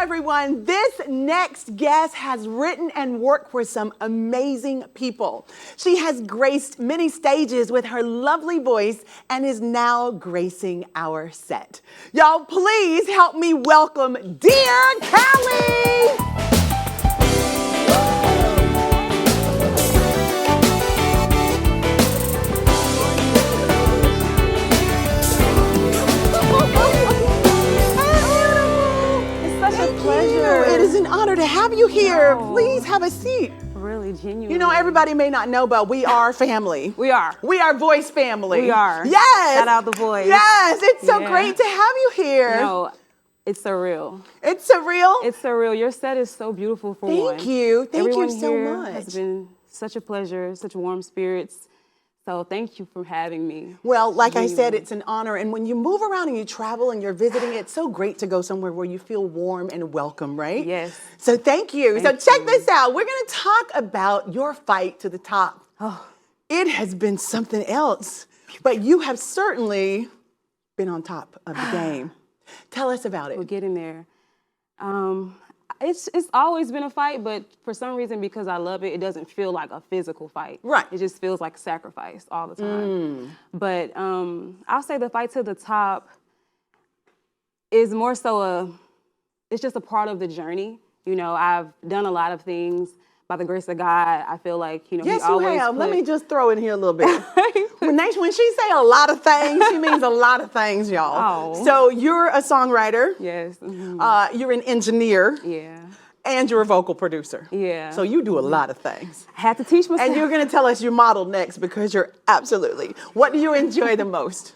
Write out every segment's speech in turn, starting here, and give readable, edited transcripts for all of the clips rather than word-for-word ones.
Everyone, this next guest has written and worked for some amazing people. She has graced many stages with her lovely voice and is now gracing our set. Y'all, please help me welcome dear Callie. It is an honor to have you here. Please have a seat. Really, genuinely. You know, everybody may not know, but we are family. We are. We are Voice family. We are. Yes. Shout out the Voice. Yes. It's so great to have you here. No, it's surreal. It's surreal? It's surreal. Your set is so beautiful for one. Thank you. Thank Everyone you so here much. It's been such a pleasure, such warm spirits. So thank you for having me. Well, like I said, it's an honor. And when you move around and you travel and you're visiting, it's so great to go somewhere where you feel warm and welcome, right? Yes. So thank you. So check this out. We're going to talk about your fight to the top. Oh. It has been something else, but you have certainly been on top of the game. Tell us about it. We're getting there. It's always been a fight, but for some reason, because I love it, it doesn't feel like a physical fight. Right. It just feels like sacrifice all the time. But I'll say the fight to the top is more so it's just a part of the journey. You know, I've done a lot of things. By the grace of God, I feel like, you know, yes, he always you have. Let me just throw in here a little bit. When she say a lot of things, she means a lot of things, y'all. Oh. So you're a songwriter. Yes. You're an engineer. Yeah. And you're a vocal producer. Yeah. So you do a lot of things. I had to teach myself. And you're going to tell us your model next because you're absolutely. What do you enjoy the most?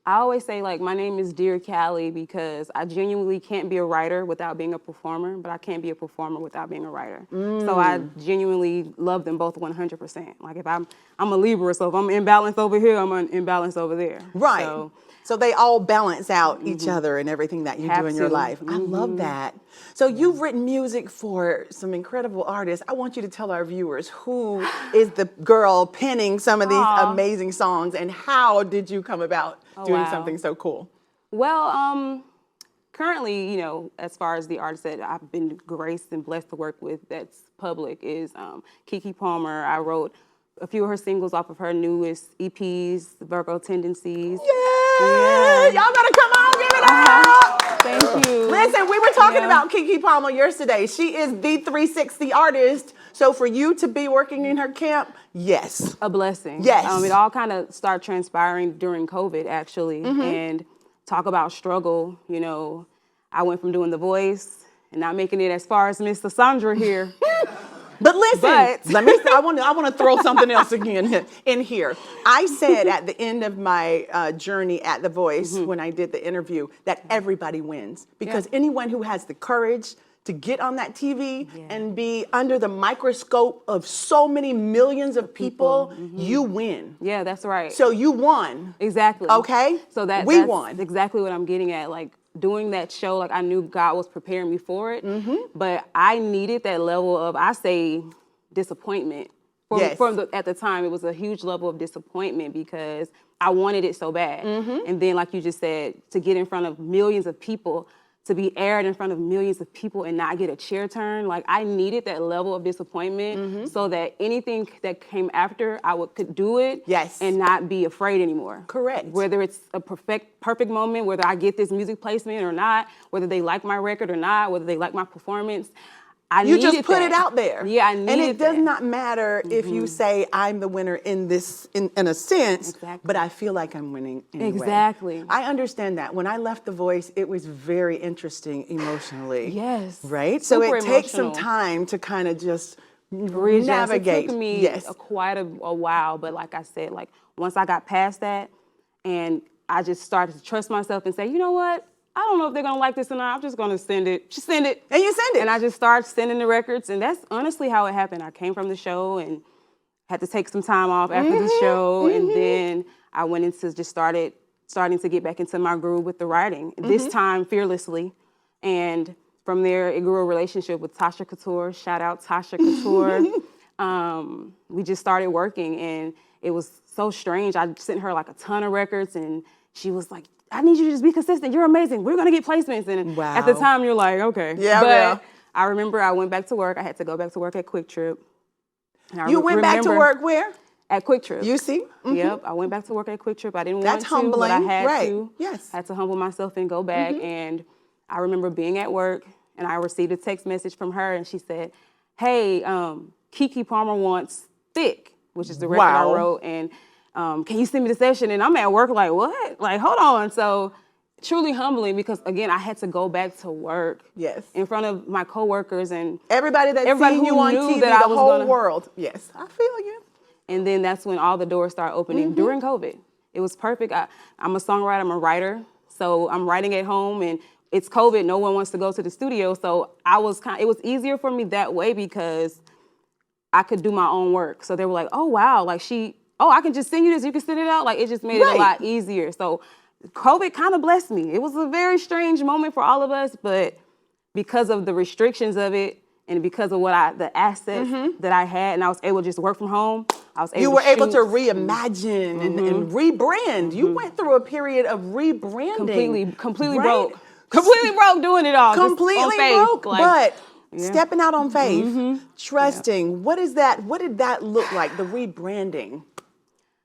I always say, like, my name is Dear Callie because I genuinely can't be a writer without being a performer, but I can't be a performer without being a writer. So I genuinely love them both 100%. Like, if I'm a Libra, so if I'm imbalanced over here, I'm imbalanced over there. Right. So they all balance out each other and everything that you do in your life. I love that. So you've written music for some incredible artists. I want you to tell our viewers who is the girl penning some of these amazing songs and how did you come about doing something so cool? Well, currently, you know, as far as the artists that I've been graced and blessed to work with that's public is Keke Palmer. I wrote a few of her singles off of her newest EPs, Virgo Tendencies. Yeah. Y'all better come on, give it up. Thank you. Listen, we were talking about Keke Palmer yesterday. She is the 360 artist. So for you to be working in her camp, yes. A blessing. Yes. It all kind of started transpiring during COVID, actually. And talk about struggle, you know, I went from doing The Voice and not making it as far as Miss Sisaundra here. But listen, I want to throw something else again in here. I said at the end of my journey at The Voice, when I did the interview, that everybody wins. Because anyone who has the courage to get on that TV and be under the microscope of so many millions of people, you win. Yeah, that's right. So you won. Exactly. Okay? So that's won. Exactly what I'm getting at. Like, doing that show, like, I knew God was preparing me for it, but I needed that level of, I say, disappointment. At the time, it was a huge level of disappointment because I wanted it so bad. And then, like you just said, to get in front of millions of people, to be aired in front of millions of people and not get a chair turn, like, I needed that level of disappointment so that anything that came after, could do it and not be afraid anymore. Correct. Whether it's a perfect moment, whether I get this music placement or not, whether they like my record or not, whether they like my performance, you just put it out there. Yeah, I needed And it does not matter if you say I'm the winner in a sense, but I feel like I'm winning anyway. Exactly. I understand that. When I left The Voice, it was very interesting emotionally. Yes. Right? So it takes some time to kind of just navigate. It took me quite a while, but like I said, like, once I got past that and I just started to trust myself and say, you know what? I don't know if they're going to like this or not. I'm just going to send it. Just send it. And you send it. And I just started sending the records. And that's honestly how it happened. I came from the show and had to take some time off after the show. And then I went into just starting to get back into my groove with the writing. This time, fearlessly. And from there, it grew a relationship with Tasha Couture. Shout out Tasha Couture. We just started working. And it was so strange. I sent her like a ton of records. And she was like, I need you to just be consistent. You're amazing. We're going to get placements. And Wow. at the time, you're like, okay. Yeah, but yeah. I remember I went back to work. I had to go back to work at Quick Trip. You went back to work where? At Quick Trip. You see? Mm-hmm. Yep. I went back to work at Quick Trip. I didn't That's want to, humbling. but I had right. to. Yes. I had to humble myself and go back. Mm-hmm. And I remember being at work, and I received a text message from her, and she said, hey, Kiki Palmer wants Thick, which is the record I wrote, and can you send me the session? And I'm at work like, what? Like, hold on. So truly humbling because, again, I had to go back to work. Yes. In front of my coworkers and everybody seen you on TV, that the whole world. Yes, I feel you. And then that's when all the doors started opening during COVID. It was perfect. I'm a songwriter, I'm a writer. So I'm writing at home and it's COVID, no one wants to go to the studio. So it was easier for me that way because I could do my own work. So they were like, oh, wow, like I can just send you this, you can send it out. Like it just made it a lot easier. So COVID kind of blessed me. It was a very strange moment for all of us, but because of the restrictions of it and because of the assets that I had and I was able to just work from home, you were able to reimagine and rebrand. You went through a period of rebranding. Completely broke. Completely broke doing it all. Completely broke, but stepping out on faith, trusting. What is that? What did that look like, the rebranding?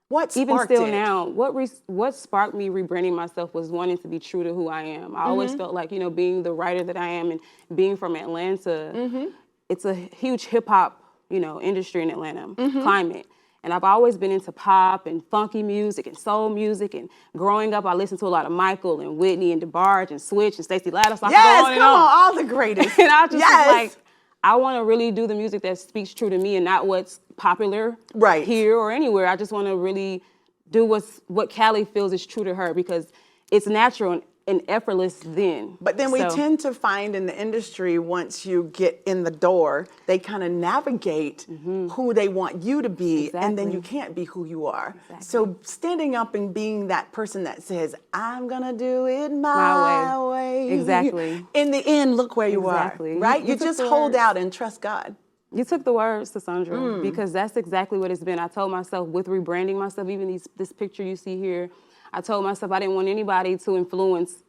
What sparked Even still it? now, what sparked me rebranding myself was wanting to be true to who I am. I always felt like, being the writer that I am and being from Atlanta, it's a huge hip hop, industry in Atlanta, climate. And I've always been into pop and funky music and soul music. And growing up, I listened to a lot of Michael and Whitney and DeBarge and Switch and Stacey Lattimer. So Yes, come on, all the greatest. And I just was like, I want to really do the music that speaks true to me and not what's popular here or anywhere. I just want to really do what Callie feels is true to her because it's natural and effortless then. But then we tend to find in the industry, once you get in the door, they kind of navigate who they want you to be, and then you can't be who you are. Exactly. So standing up and being that person that says, I'm going to do it my way. Exactly. In the end, look where you are, right? You just hold out and trust God. You took the words, Sisaundra, because that's exactly what it's been. I told myself with rebranding myself, even this picture you see here, I told myself I didn't want anybody to influence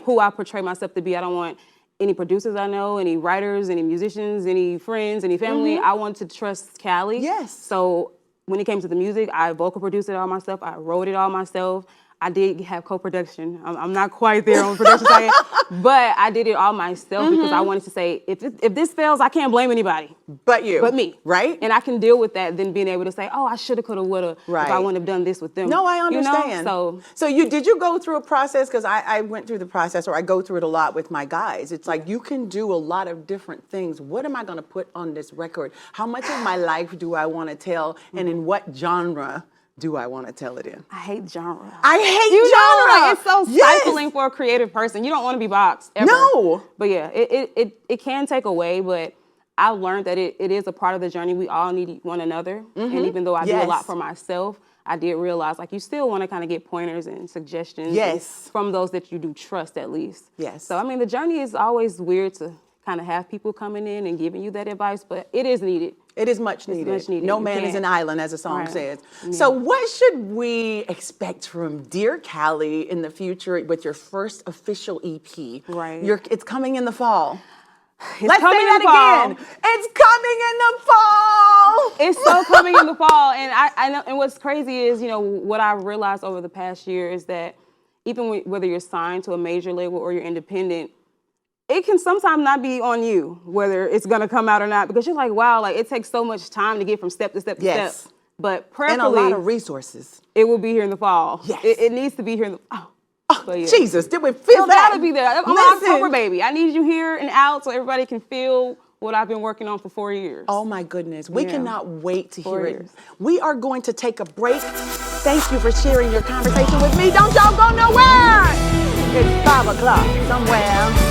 who I portray myself to be. I don't want any producers I know, any writers, any musicians, any friends, any family. I want to trust Callie. Yes. So when it came to the music, I vocal produced it all myself. I wrote it all myself. I did have co-production. I'm not quite there on the production side, but I did it all myself because I wanted to say, if this fails, I can't blame anybody. But you. But me. Right? And I can deal with that than being able to say, oh, I shoulda, coulda, woulda, if I wouldn't have done this with them. No, I understand. So did you go through a process? Because I went through the process, or I go through it a lot with my guys. It's like you can do a lot of different things. What am I going to put on this record? How much of my life do I want to tell? And in what genre do I want to tell it in? I hate genre. I hate genre. It's so stifling for a creative person. You don't want to be boxed ever. No. But yeah, it can take away, but I learned that it is a part of the journey. We all need one another. And even though I do a lot for myself, I did realize you still want to kind of get pointers and suggestions from those that you do trust at least. Yes. So the journey is always weird to kind of have people coming in and giving you that advice, but it is needed. It is much needed. Much needed. No man is an island, as the song says. Yeah. So what should we expect from Dear Callie in the future with your first official EP? Right. It's coming in the fall. Let's say that again. It's coming in the fall. It's so coming in the fall. And I know, and what's crazy is, what I realized over the past year is that even whether you're signed to a major label or you're independent, it can sometimes not be on you whether it's going to come out or not because you're like, wow, it takes so much time to get from step to step to step. But prayerfully, and a lot of resources. It will be here in the fall. Yes. It needs to be here in the fall. Jesus, did we feel that? It's gotta be there. I'm an October baby. I need you here and out so everybody can feel what I've been working on for 4 years. Oh my goodness. We cannot wait to hear it. We are going to take a break. Thank you for sharing your conversation with me. Don't y'all go nowhere. It's 5 o'clock somewhere.